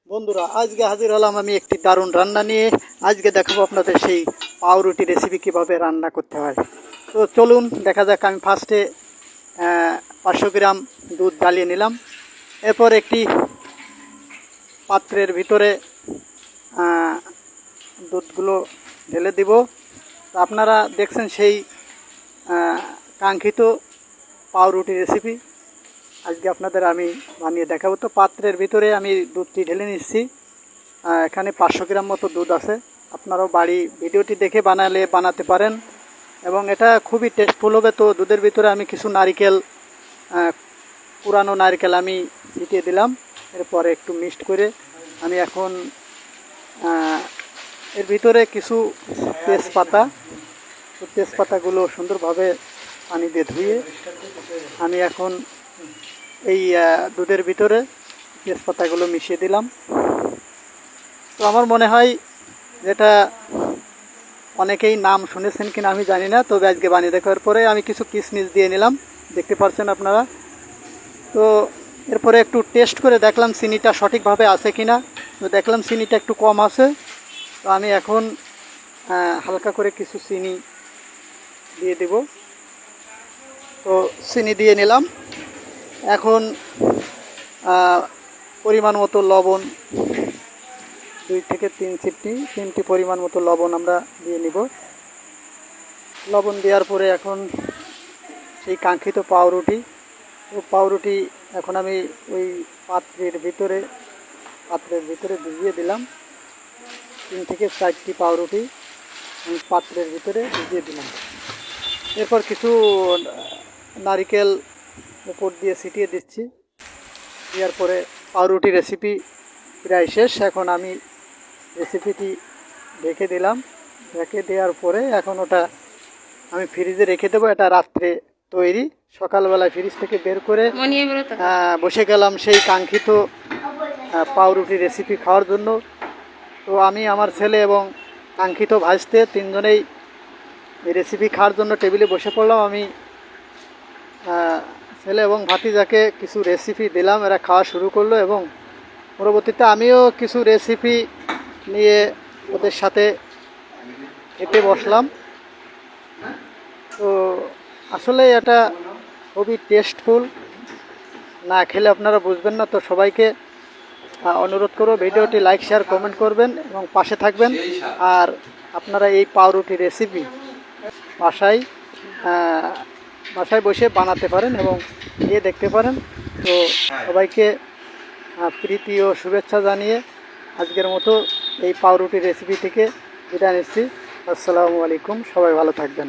বন্ধুরা, আজকে হাজির হলাম আমি একটি দারুণ রান্না নিয়ে। আজকে দেখাবো আপনাদের সেই পাউরুটি রেসিপি কিভাবে রান্না করতে হয়। তো চলুন দেখা যাক। আমি ফার্স্টে 500 গ্রাম দুধ জ্বালিয়ে নিলাম। এরপর একটি পাত্রের ভিতরে দুধগুলো ঢেলে দিব। তো আপনারা দেখছেন সেই কাঙ্ক্ষিত পাউরুটি রেসিপি আজকে আপনাদের আমি বানিয়ে দেখাবো। তো পাত্রের ভিতরে আমি দুধটি ঢেলে নিচ্ছি। এখানে 500 গ্রাম মতো দুধ আছে। আপনারাও ভিডিওটি দেখে বানাতে পারেন এবং এটা খুবই টেস্টফুল হবে। তো দুধের ভিতরে আমি কিছু পুরানো নারকেল আমি ছিটিয়ে দিলাম। এরপরে একটু মিক্সড করে আমি এখন এর ভিতরে কিছু তেজপাতাগুলো সুন্দরভাবে পানি দিয়ে ধুয়ে আমি এখন এই দুধের ভিতরে তেজপাতাগুলো মিশিয়ে দিলাম। তো আমার মনে হয় যেটা অনেকেই নাম শুনেছেন কিনা আমি জানি না, তবে আজকে বানিয়ে দেখার পরে আমি কিছু কিশমিশ দিয়ে নিলাম, দেখতে পাচ্ছেন আপনারা। তো এরপরে একটু টেস্ট করে দেখলাম চিনিটা সঠিকভাবে আছে কিনা। তো দেখলাম চিনিটা একটু কম আছে। তো আমি এখন হালকা করে কিছু চিনি দিয়ে দেব। তো চিনি দিয়ে নিলাম। এখন পরিমাণ মতো লবণ, 2 থেকে 3 চিমটি পরিমাণ মতো লবণ আমরা দিয়ে নিব। লবণ দেওয়ার পরে এখন সেই কাঙ্ক্ষিত পাউরুটি এখন আমি ওই পাত্রের ভিতরে ভিজিয়ে দিলাম। 3 থেকে 4টি পাউরুটি আমি পাত্রের ভিতরে ভিজিয়ে দিলাম। এরপর কিছু নারিকেল উপর দিয়ে ছিটিয়ে দিচ্ছি। দেওয়ার পরে পাউরুটি রেসিপি প্রায় শেষ। এখন আমি রেসিপিটি ঢেকে দিলাম। ঢেকে দেওয়ার পরে এখন ওটা আমি ফ্রিজে রেখে দেবো। এটা রাত্রে তৈরি, সকালবেলায় ফ্রিজ থেকে বের করে বসে গেলাম সেই কাঙ্ক্ষিত পাউরুটি রেসিপি খাওয়ার জন্য। তো আমি, আমার ছেলে এবং কাঙ্ক্ষিত ভাজতে 3 জনেই এই রেসিপি খাওয়ার জন্য টেবিলে বসে পড়লাম। আমি ছেলে এবং ভাতিজাকে কিছু রেসিপি দিলাম, এরা খাওয়া শুরু করলো এবং পরবর্তীতে আমিও কিছু রেসিপি নিয়ে ওদের সাথে খেতে বসলাম। তো আসলে এটা খুবই টেস্টফুল, না খেলে আপনারা বুঝবেন না। তো সবাইকে অনুরোধ করব ভিডিওটি লাইক, শেয়ার, কমেন্ট করবেন এবং পাশে থাকবেন। আর আপনারা এই পাউরুটি রেসিপি বাসায় বসে বানাতে পারেন এবং খেয়ে দেখতে পারেন। তো সবাইকে প্রীতি ও শুভেচ্ছা জানিয়ে আজকের মতো এই পাউরুটি রেসিপি থেকে বিদায় নিচ্ছি। আসসালামু আলাইকুম, সবাই ভালো থাকবেন।